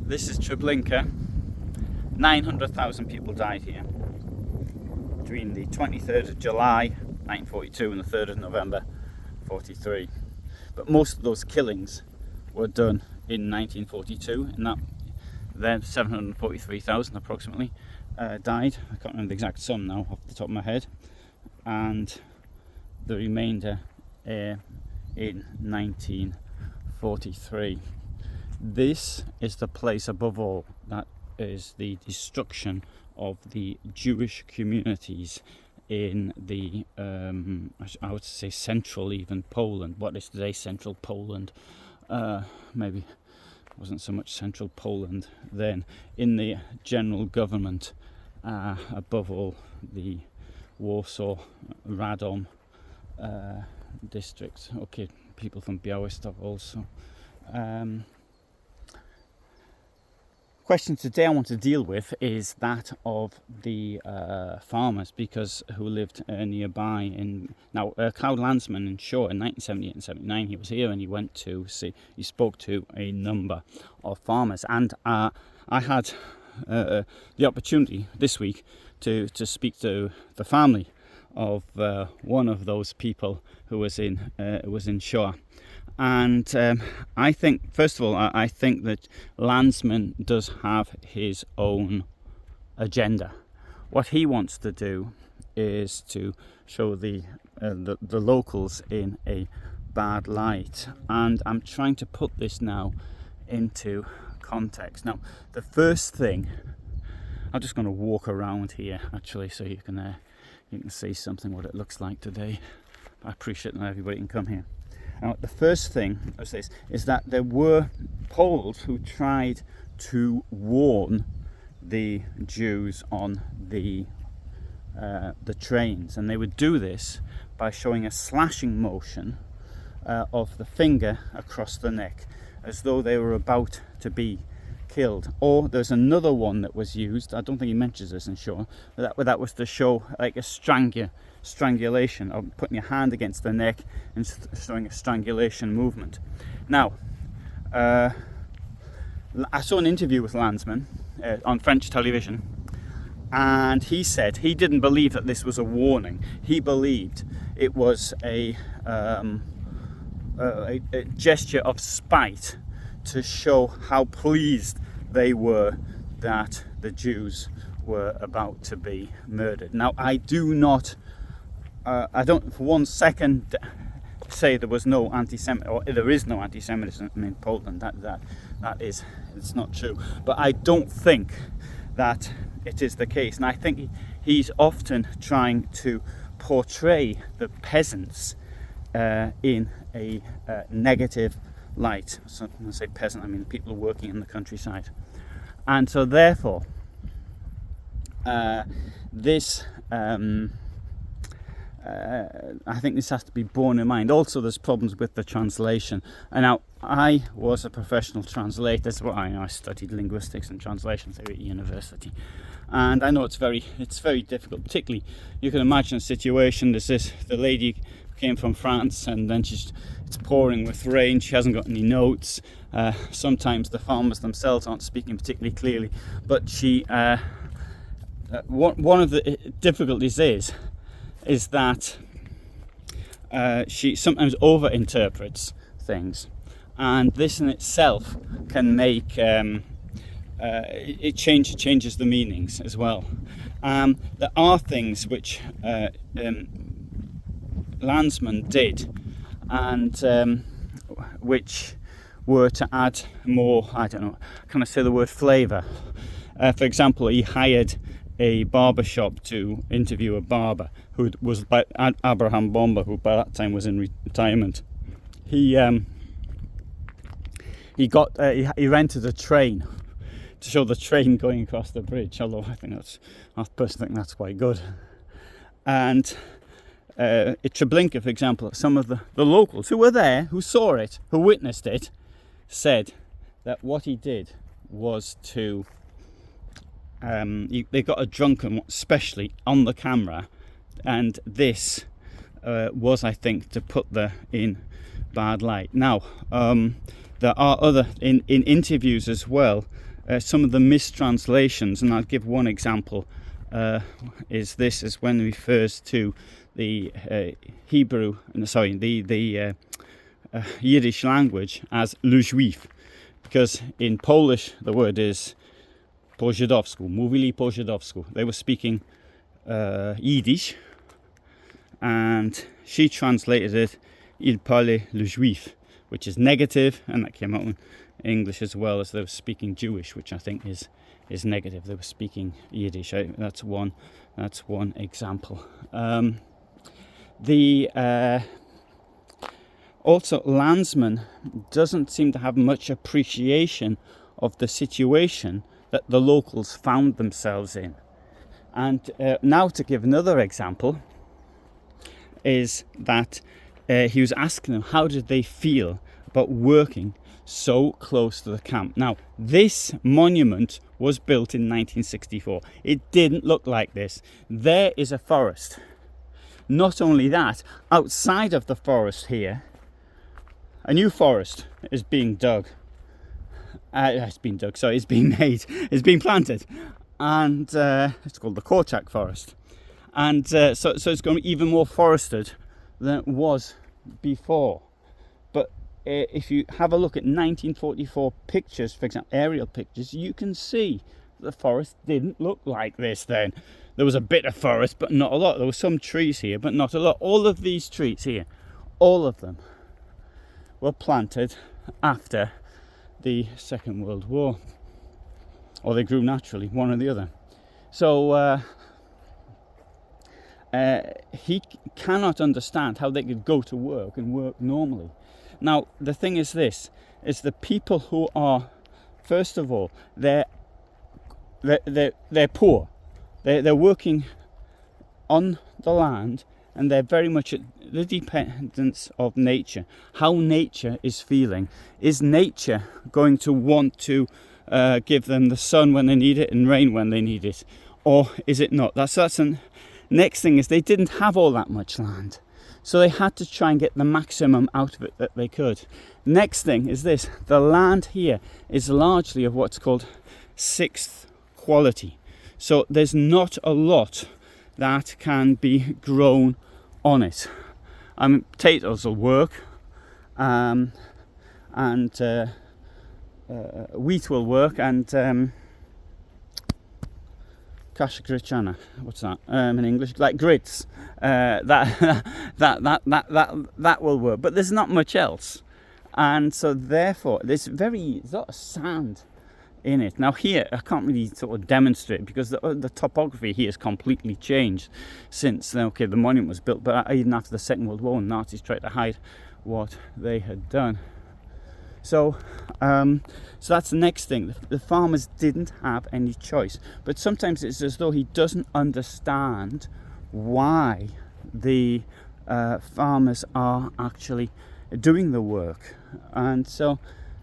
This is Treblinka. 900,000 people died here between the 23rd of July 1942 and the 3rd of November 43. But most of those killings were done in 1942, and that then 743,000 approximately died. I can't remember the exact sum now off the top of my head, and the remainder in 1943. This is the place above all that is the destruction of the Jewish communities in the I would say central, even Poland, what is today central Poland, maybe it wasn't so much central Poland then, in the general government, above all the Warsaw, Radom districts. Okay, people from Białystok also. Question today I want to deal with is that of the farmers, because who lived nearby. Claude Lanzmann in Shoah in 1978 and 79, he was here and he spoke to a number of farmers, and I had the opportunity this week to speak to the family of one of those people who was in Shoah. And I think, first of all, I think that Lanzmann does have his own agenda. What he wants to do is to show the locals in a bad light. And I'm trying to put this now into context. Now, the first thing, I'm just going to walk around here, actually, so you can see something what it looks like today. I appreciate that everybody can come here. Now, the first thing is that there were Poles who tried to warn the Jews on the trains, and they would do this by showing a slashing motion of the finger across the neck, as though they were about to be killed. Or there's another one that was used. I don't think he mentions this in Shoah. That was to show like a strangulation, of putting your hand against the neck and showing a strangulation movement. Now, I saw an interview with Lanzmann on French television, and he said he didn't believe that this was a warning. He believed it was a gesture of spite to show how pleased they were that the Jews were about to be murdered. Now, I don't for one second say there was no or there is no anti-Semitism in Poland. It's not true. But I don't think that it is the case, and I think he's often trying to portray the peasants in a negative light. So when I say peasant, I mean people working in the countryside. And so therefore, I think this has to be borne in mind. Also, there's problems with the translation. And now, I was a professional translator. That's what I studied linguistics and translation theory at university. And I know it's very difficult. Particularly, you can imagine a situation. The lady came from France, and then it's pouring with rain. She hasn't got any notes. Sometimes the farmers themselves aren't speaking particularly clearly. But one of the difficulties is that she sometimes over-interprets things, and this in itself can make it changes the meanings as well. There are things which Lanzmann did, and which were to add more, I don't know, can I say the word flavour? For example, he hired a barber shop to interview a barber who was Abraham Bomba, who by that time was in retirement. He rented a train to show the train going across the bridge. Although I personally think that's quite good. And at Treblinka, for example, some of the locals who were there, who saw it, who witnessed it, said that what he did was to they got a drunken, especially on the camera, and this was, I think, to put in bad light. Now, there are other in interviews as well. some of the mistranslations, and I'll give one example. Is when it refers to the Yiddish language as le juif, because in Polish the word is po żydowsku, mówili po żydowsku. They were speaking Yiddish, and she translated it il parle le juif, which is negative, and that came out in English as well, as they were speaking Jewish, which I think is negative. They were speaking Yiddish. That's one example. Also, Lanzmann doesn't seem to have much appreciation of the situation that the locals found themselves in. And now, to give another example, is that he was asking them how did they feel about working so close to the camp. Now, this monument was built in 1964. It didn't look like this. There is a forest. Not only that, outside of the forest here, a new forest is being dug. It's being made. It's being planted. And it's called the Korczak forest. And so it's going to be even more forested than it was before. But if you have a look at 1944 pictures, for example, aerial pictures, you can see the forest didn't look like this then. There was a bit of forest, but not a lot. There were some trees here, but not a lot. All of these trees here, all of them were planted after the Second World War. Or they grew naturally, one or the other. So he cannot understand how they could go to work and work normally. Now, the thing is this, is the people who are, first of all, they're poor. They're working on the land, and they're very much at the dependence of nature. How nature is feeling. Is nature going to want to give them the sun when they need it and rain when they need it? Or is it not? That's an next thing is they didn't have all that much land. So they had to try and get the maximum out of it that they could. Next thing is this. The land here is largely of what's called sixth quality. So there's not a lot that can be grown on it. Potatoes will work, and wheat will work, and kasha grichana, what's that in English? Like grits. That will work, but there's not much else, and so therefore there's a lot of sand in it. Now here I can't really sort of demonstrate because the topography here has completely changed since the monument was built, but even after the Second World War, Nazis tried to hide what they had done. So that's the next thing. The farmers didn't have any choice, but sometimes it's as though he doesn't understand why the farmers are actually doing the work. And so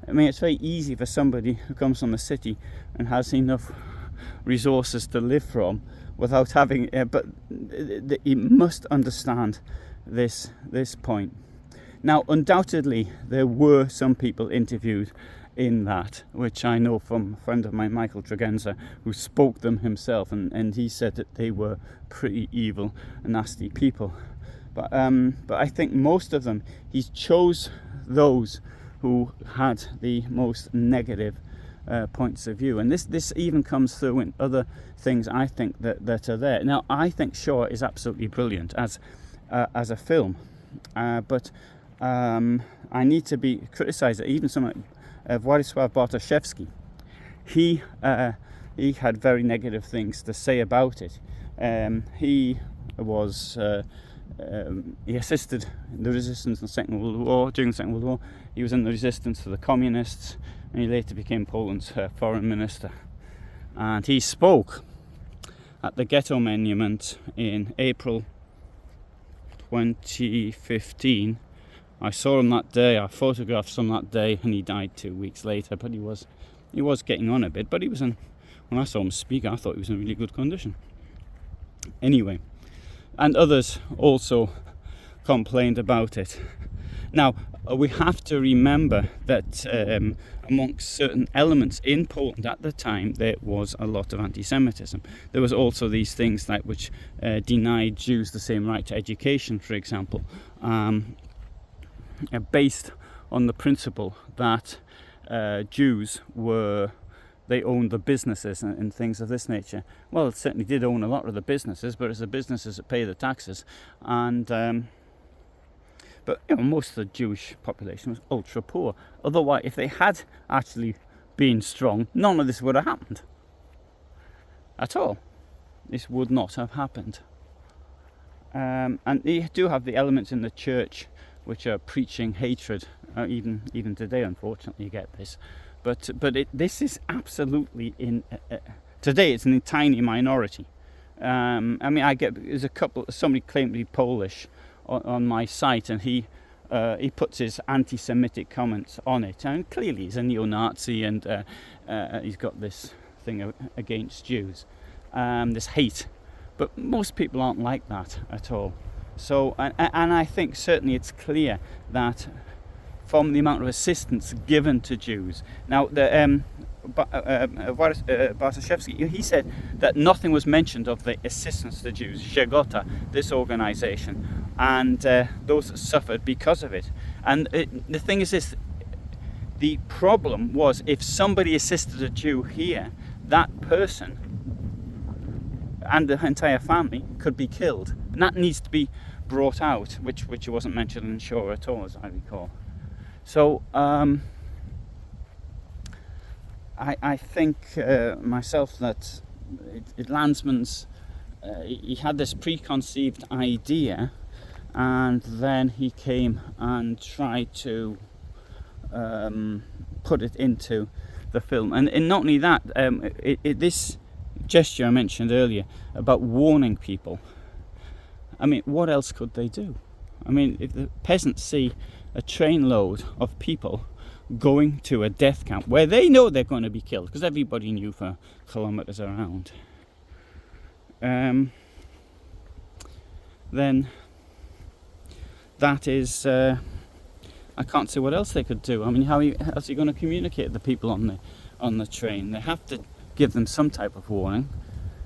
it's very easy for somebody who comes from a city and has enough resources to live from without having but he must understand this point. Now, undoubtedly, there were some people interviewed in that, which I know from a friend of mine, Michael Tregenza, who spoke them himself, and he said that they were pretty evil and nasty people. But I think most of them, he chose those who had the most negative points of view. And this even comes through in other things I think that are there. Now, I think Shoah is absolutely brilliant as a film, but I need to be criticised. Even someone, Władysław Bartoszewski, he had very negative things to say about it. He assisted in the resistance in the Second World War. During the Second World War, he was in the resistance to the communists, and he later became Poland's foreign minister. And he spoke at the Ghetto Monument in April 2015. I saw him that day. I photographed him that day, and he died 2 weeks later. But he was getting on a bit. But he was when I saw him speak, I thought he was in really good condition. Anyway, and others also complained about it. Now, we have to remember that amongst certain elements in Poland at the time, there was a lot of anti-Semitism. There was also these things like which denied Jews the same right to education, for example, based on the principle that Jews they owned the businesses and things of this nature. Well, it certainly did own a lot of the businesses, but it's the businesses that pay the taxes. And but most of the Jewish population was ultra poor. Otherwise, if they had actually been strong, none of this would have happened at all. This would not have happened. And you do have the elements in the church which are preaching hatred. Even today, unfortunately, you get this. But this is absolutely today. It's in a tiny minority. There's somebody claimed to be Polish on my site, and he puts his anti-Semitic comments on it, and clearly he's a neo-Nazi, and he's got this thing against Jews, this hate. But most people aren't like that at all. So, and I think certainly it's clear that from the amount of assistance given to Jews. Now, Bartoszewski, he said that nothing was mentioned of the assistance to Jews, Żegota, this organization, and those that suffered because of it. And the thing is this, the problem was if somebody assisted a Jew here, that person and the entire family could be killed. And that needs to be brought out, which wasn't mentioned in Shoah at all, as I recall. So I think myself that Lanzmann's he had this preconceived idea, and then he came and tried to put it into the film. And not only that, this gesture I mentioned earlier about warning people, I mean, what else could they do? I mean, if the peasants see a trainload of people going to a death camp where they know they're going to be killed, because everybody knew for kilometers around, then that is I can't see what else they could do. I mean, how else are you going to communicate with the people on the train? They have to give them some type of warning.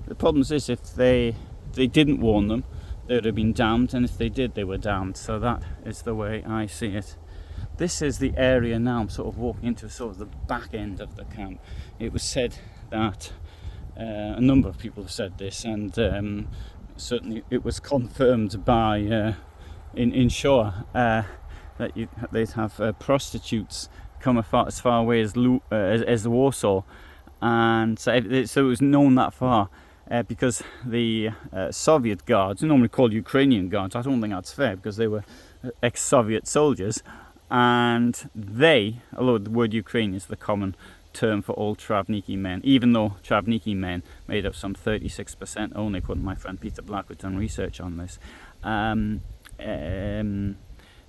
The problem is if they didn't warn them, they would have been damned, and if they did, they were damned. So that is the way I see it. This is the area now. I'm sort of walking into sort of the back end of the camp. It was said that a number of people have said this, and certainly it was confirmed by in Shoah that they'd have prostitutes come as far away as Warsaw, and so it was known that far. Because the Soviet guards, normally called Ukrainian guards, I don't think that's fair because they were ex-Soviet soldiers, and although the word Ukrainian is the common term for all Treblinka men, even though Treblinka men made up some 36% only, according to my friend Peter Black, who's done research on this,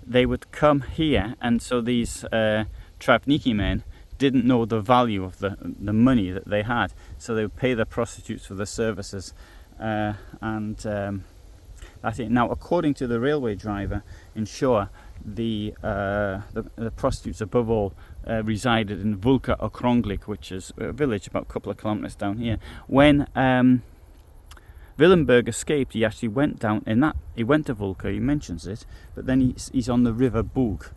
they would come here, and so these Treblinka men didn't know the value of the money that they had, so they would pay the prostitutes for the services, and that's it. Now, according to the railway driver in Shoah, the prostitutes above all resided in Vulka Okrąglik, which is a village about a couple of kilometers down here. When Willenberg escaped, he actually went down he went to Vulka, he mentions it, but then he's on the river Bug.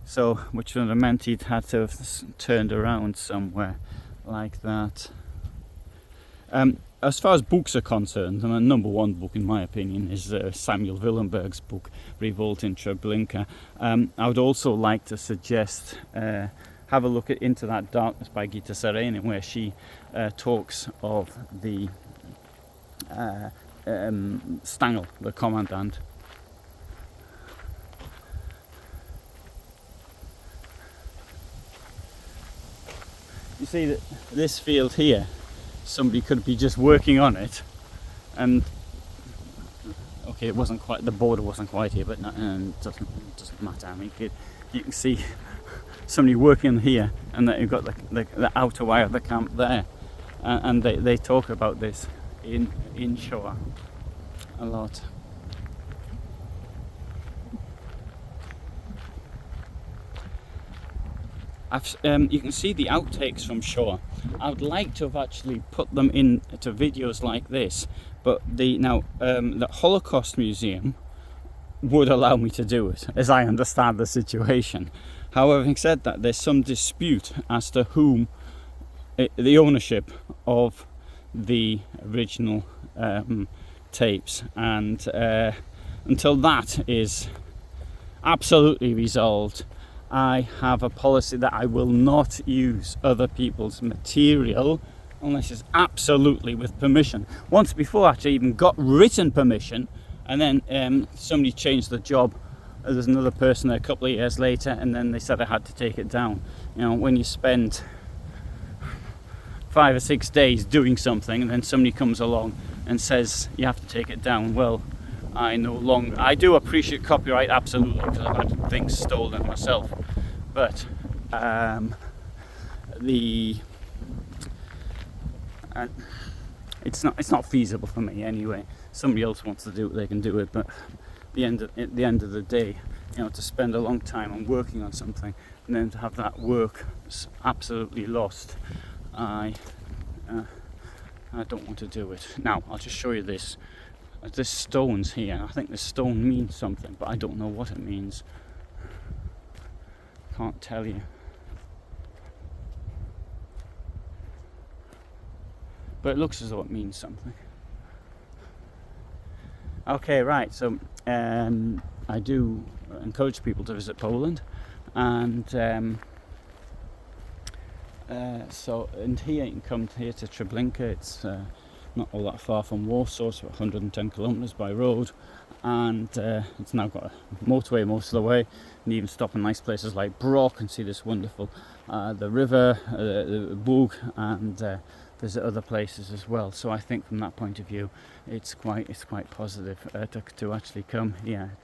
So, which would have meant he'd had to have turned around somewhere like that. As far as books are concerned, the number one book in my opinion is Samuel Willenberg's book, Revolt in Treblinka. I would also like to suggest have a look at Into That Darkness by Gita Saarinen, where she talks of the Stangl, the commandant. You see that this field here, somebody could be just working on it, and okay, it wasn't quite, the border wasn't quite here, but it doesn't matter. I mean, you can see somebody working here, and that you've got the outer wire of the camp there, and they talk about this in Shoah a lot. You can see the outtakes from Shoah. I would like to have actually put them into videos like this, but the Holocaust Museum would allow me to do it, as I understand the situation. However, having said that, there's some dispute as to whom the ownership of the original tapes, and until that is absolutely resolved, I have a policy that I will not use other people's material unless it's absolutely with permission. Once before, actually, even got written permission, and then somebody changed the job. There's another person there a couple of years later, and then they said I had to take it down. You know, when you spend 5 or 6 days doing something, and then somebody comes along and says you have to take it down, well, I do appreciate copyright, absolutely, because I've had things stolen myself, but it's not feasible for me anyway. Somebody else wants to do it, they can do it, but at the end of the day, you know, to spend a long time on working on something and then to have that work absolutely lost, I don't want to do it. Now I'll just show you this. This stone's here. I think this stone means something, but I don't know what it means. Can't tell you. But it looks as though it means something. Okay, right, so I do encourage people to visit Poland, and here you can come here to Treblinka. It's not all that far from Warsaw, so 110 kilometers by road, and it's now got a motorway most of the way. And you even stop in nice places like Brock and see this wonderful the river, the Bug, and there's other places as well. So I think from that point of view, it's quite positive to actually come here.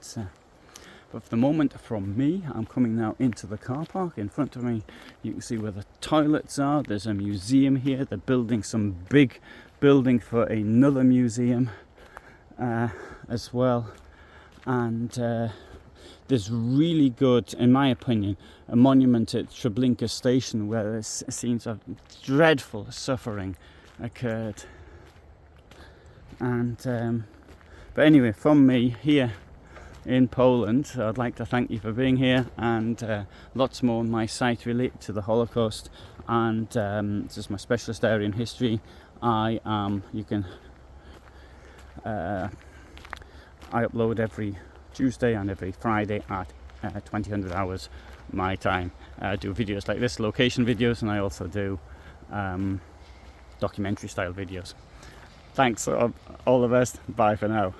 But for the moment, from me, I'm coming now into the car park. In front of me, you can see where the toilets are. There's a museum here. They're building some big building for another museum as well. And there's really good, in my opinion, a monument at Treblinka station where there seems of dreadful suffering occurred. And but anyway, from me here in Poland, I'd like to thank you for being here, and lots more on my site related to the Holocaust, and this is my specialist area in history. I upload every Tuesday and every Friday at 2000 hours my time. I do videos like this, location videos, and I also do documentary style videos. Thanks, all the best, bye for now.